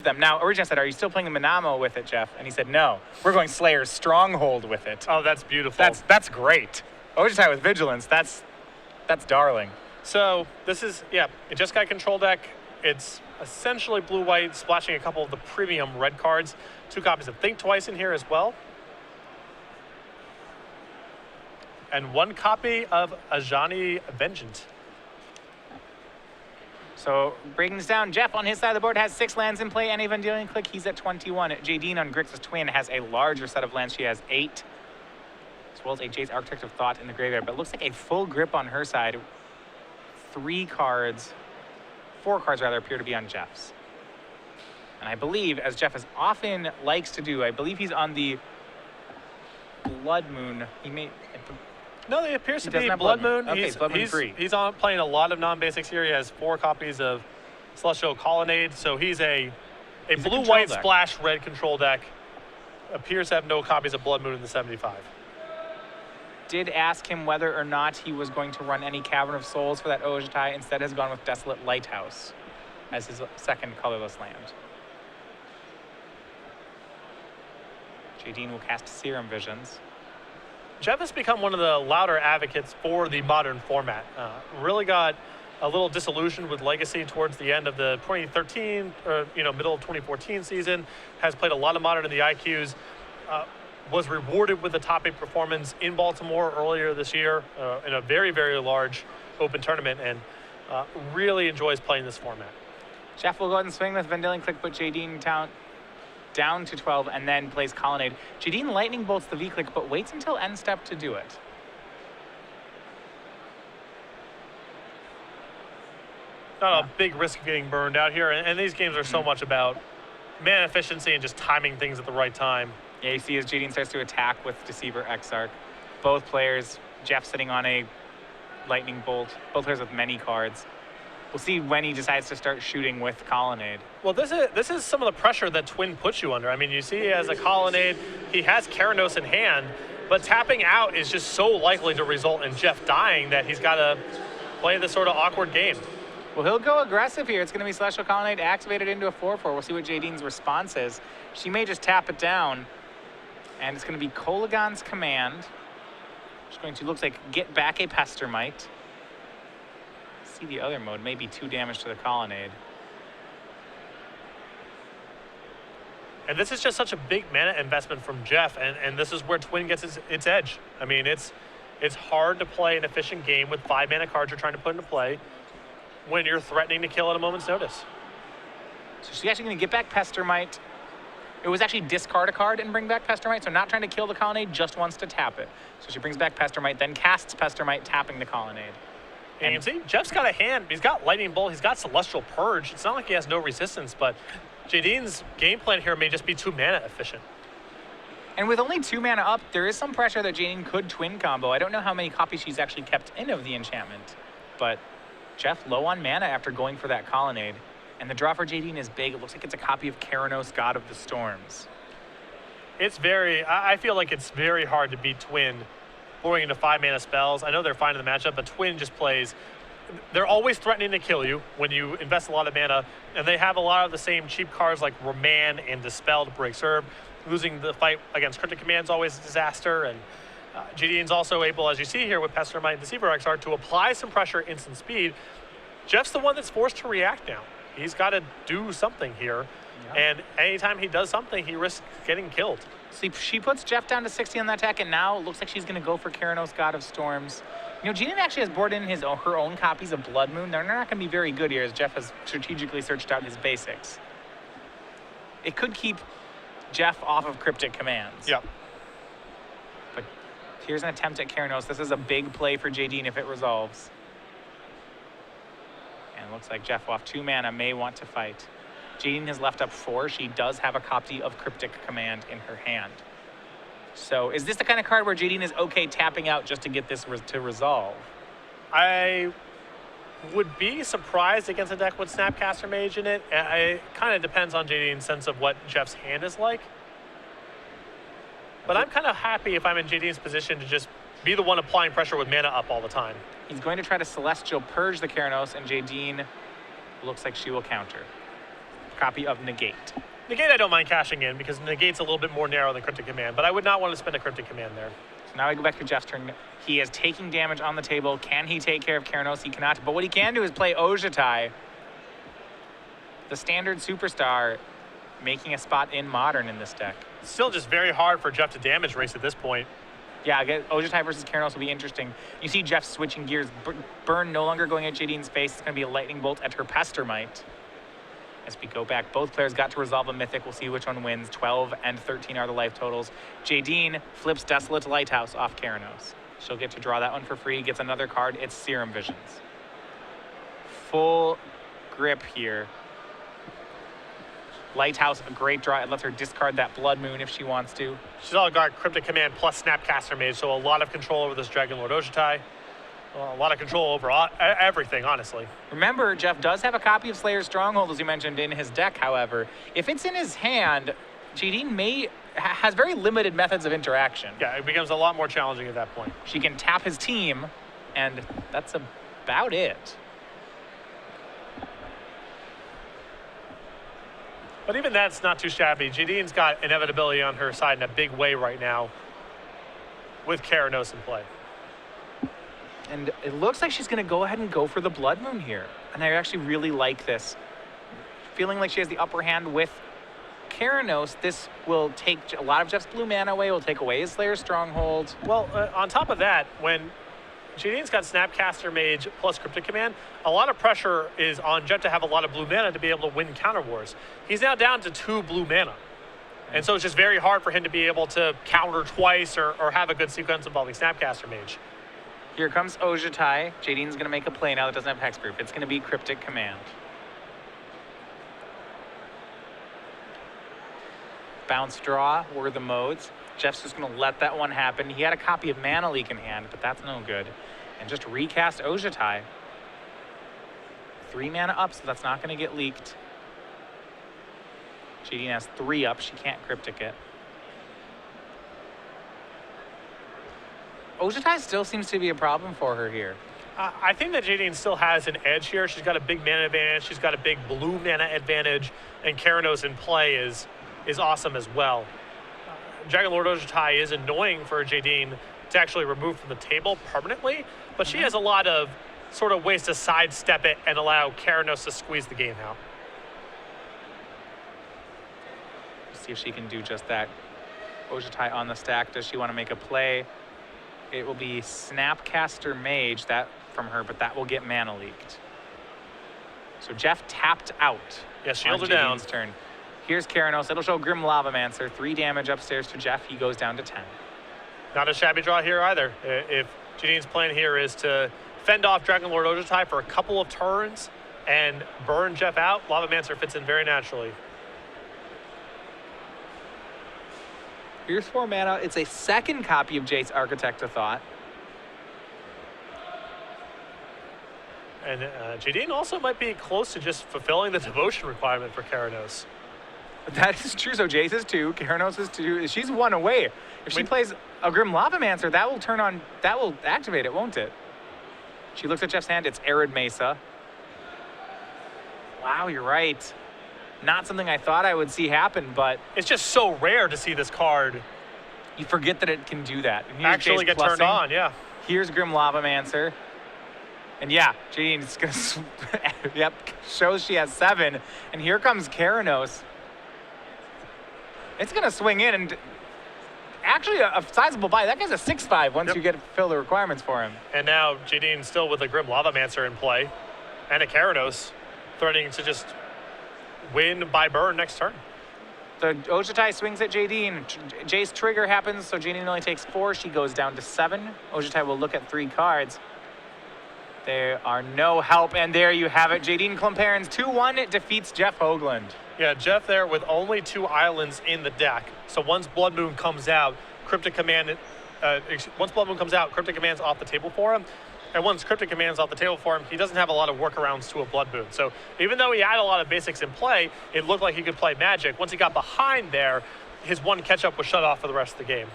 them. Now, originally I said, are you still playing the Manamo with it, Jeff? And he said, no. We're going Slayer's Stronghold with it. Oh, that's beautiful. That's great. Ojutai with Vigilance, that's darling. So this is, yeah, a Jeskai control deck. It's essentially blue-white, splashing a couple of the premium red cards. 2 copies of Think Twice in here as well. And 1 copy of Ajani Vengeance. So breaking this down, Jeff on his side of the board has 6 lands in play and a Vendilion Click. He's at 21. Jadine on Grixis Twin has a larger set of lands. She has 8, as well as a Jade's Architect of Thought in the graveyard. But it looks like a full grip on her side. 4 cards rather, appear to be on Jeff's. And I believe, as Jeff as often likes to do, I believe he's on the Blood Moon. He may... No, it appears to be Blood Moon. Okay, Blood Moon free. He's on playing a lot of non-basics here. He has 4 copies of Celestial Colonnade, so he's a blue-white splash red control deck. Appears to have no copies of Blood Moon in the 75. Did ask him whether or not he was going to run any Cavern of Souls for that Ojutai. Instead has gone with Desolate Lighthouse as his second colorless land. Jadine will cast Serum Visions. Jeff has become one of the louder advocates for the modern format. Really got a little disillusioned with Legacy towards the end of the 2013 or middle of 2014 season. Has played a lot of Modern in the IQs. Was rewarded with a top 8 performance in Baltimore earlier this year in a very, very large open tournament, and really enjoys playing this format. Jeff will go ahead and swing with Vendilion Click, put Jadine down to 12, and then plays Colonnade. Jadine Lightning Bolts the V-Click, but waits until end step to do it. Not a big risk of getting burned out here, and these games are so much about mana efficiency and just timing things at the right time. Yeah, you see as Jadine starts to attack with Deceiver Exarch. Both players, Jeff sitting on a Lightning Bolt, both players with many cards. We'll see when he decides to start shooting with Colonnade. Well, this is some of the pressure that Twin puts you under. I mean, you see he has a Colonnade, he has Keranos in hand, but tapping out is just so likely to result in Jeff dying that he's got to play this sort of awkward game. Well, he'll go aggressive here. It's going to be Celestial Colonnade activated into a 4/4. We'll see what Jadine's response is. She may just tap it down, and it's going to be Kolaghan's Command. She's going to, looks like, get back a Pestermite. See the other mode, maybe 2 damage to the Colonnade. And this is just such a big mana investment from Jeff, and this is where Twin gets its edge. I mean, it's hard to play an efficient game with 5 mana cards you're trying to put into play when you're threatening to kill at a moment's notice. So she's actually going to get back Pestermite. It was actually discard a card and bring back Pestermite, so not trying to kill the Colonnade, just wants to tap it. So she brings back Pestermite, then casts Pestermite, tapping the Colonnade. And you can see, Jeff's got a hand. He's got Lightning Bolt. He's got Celestial Purge. It's not like he has no resistance, but Jadine's game plan here may just be 2 mana efficient. And with only 2 mana up, there is some pressure that Jadine could twin combo. I don't know how many copies she's actually kept in of the enchantment, but Jeff low on mana after going for that Colonnade. And the draw for Jadine is big. It looks like it's a copy of Keranos, God of the Storms. I feel like it's very hard to beat Twin pouring into 5 mana spells. I know they're fine in the matchup, but Twin just plays. They're always threatening to kill you when you invest a lot of mana, and they have a lot of the same cheap cards like Remand and Dispel to break serve. Losing the fight against Cryptic Command is always a disaster, and Jadine's also able, as you see here with Pestermite and Deceiver Exarch, to apply some pressure instant speed. Jeff's the one that's forced to react now. He's got to do something here, and anytime he does something, he risks getting killed. See, she puts Jeff down to 60 on that attack, and now it looks like she's going to go for Keranos, God of Storms. Jadine actually has boarded in her own copies of Blood Moon. They're not going to be very good here, as Jeff has strategically searched out his basics. It could keep Jeff off of Cryptic Commands. Yep. But here's an attempt at Keranos. This is a big play for Jadine if it resolves. And it looks like Jeff off 2 mana may want to fight. Jadine has left up 4. She does have a copy of Cryptic Command in her hand. So is this the kind of card where Jadine is okay tapping out just to get this to resolve? I would be surprised against a deck with Snapcaster Mage in it. It kind of depends on Jadine's sense of what Jeff's hand is like. But I'm kind of happy if I'm in Jadine's position to just be the one applying pressure with mana up all the time. He's going to try to Celestial Purge the Keranos, and Jadine looks like she will counter. copy of Negate. Negate I don't mind cashing in because Negate's a little bit more narrow than Cryptic Command, but I would not want to spend a Cryptic Command there. So now we go back to Jeff's turn. He is taking damage on the table. Can he take care of Keranos? He cannot. But what he can do is play Ojutai, the standard superstar, making a spot in Modern in this deck. It's still just very hard for Jeff to damage race at this point. Yeah, Ojutai versus Keranos will be interesting. You see Jeff switching gears. Burn no longer going at Jadine's face. It's going to be a lightning bolt at her Pestermite. As we go back, both players got to resolve a mythic. We'll see which one wins. 12 and 13 are the life totals. Jadine flips Desolate Lighthouse off Keranos. She'll get to draw that one for free. Gets another card. It's Serum Visions. Full grip here. Lighthouse, a great draw. It lets her discard that Blood Moon if she wants to. She's all got Cryptic Command plus Snapcaster Mage, so a lot of control over this Dragon Lord Ojutai. A lot of control over everything, honestly. Remember, Jeff does have a copy of Slayer's Stronghold, as you mentioned, in his deck, however. If it's in his hand, Jadine has very limited methods of interaction. Yeah, it becomes a lot more challenging at that point. She can tap his team, and that's about it. But even that's not too shabby. Jadine's got inevitability on her side in a big way right now with Keranos in play. And it looks like she's going to go ahead and go for the Blood Moon here. And I actually really like this. Feeling like she has the upper hand with Keranos, this will take a lot of Jeff's blue mana away, will take away his Slayer's Stronghold. Well, on top of that, when Jadine's got Snapcaster Mage plus Cryptic Command, a lot of pressure is on Jeff to have a lot of blue mana to be able to win Counter Wars. He's now down to 2 blue mana. And so it's just very hard for him to be able to counter twice or have a good sequence involving Snapcaster Mage. Here comes Ojutai. Jadine's going to make a play now that doesn't have Hexproof. It's going to be Cryptic Command. Bounce draw were the modes. Jeff's just going to let that one happen. He had a copy of Mana Leak in hand, but that's no good. And just recast Ojutai. 3 mana up, so that's not going to get leaked. Jadine has 3 up. She can't Cryptic it. Ojutai still seems to be a problem for her here. I think that Jadine still has an edge here. She's got a big mana advantage. She's got a big blue mana advantage. And Keranos in play is awesome as well. Dragon Lord Ojutai is annoying for Jadine to actually remove from the table permanently, but she has a lot of sort of ways to sidestep it and allow Keranos to squeeze the game out. Let's see if she can do just that. Ojutai on the stack. Does she want to make a play? It will be Snapcaster Mage that from her, but that will get mana leaked. So Jeff tapped out. Yeah, shields are on down. Jadine's turn. Here's Keranos. It'll show Grim Lavamancer. 3 damage upstairs to Jeff. He goes down to 10. Not a shabby draw here either. If Jadine's plan here is to fend off Dragon Lord Ojutai for a couple of turns and burn Jeff out, Lavamancer fits in very naturally. Here's 4 mana. It's a second copy of Jace, Architect of Thought. And Jadine also might be close to just fulfilling the devotion requirement for Keranos. That is true. So Jace is 2, Keranos is 2. She's 1 away. If she plays a Grim Lavamancer, that will activate it, won't it? She looks at Jeff's hand. It's Arid Mesa. Wow, you're right. Not something I thought I would see happen, but It's just so rare to see this card you forget that it can do that. And here's actually Jace get turned plussing. on, yeah. Here's Grim Lavamancer. And yeah, Jadine's going to, yep, shows she has 7. And here comes Keranos. It's going to swing in and actually a sizable buy. That guy's a 6/5 once you get to fill the requirements for him. And now Jadine still with a Grim Lavamancer in play and a Keranos threatening to just win by burn next turn. So Ojutai swings at Jadine. Jace trigger happens, so Jadine only takes 4. She goes down to 7. Ojutai will look at 3 cards. There are no help, and there you have it. Jadine Klomparens 2-1 defeats Jeff Hoogland. Yeah, Jeff there with only 2 islands in the deck. So once Blood Moon comes out, Cryptic Command, once Blood Moon comes out, Cryptic Command's off the table for him. And once Cryptic Command's off the table for him, he doesn't have a lot of workarounds to a Blood Moon. So even though he had a lot of basics in play, it looked like he could play Magic. Once he got behind there, his one catch-up was shut off for the rest of the game.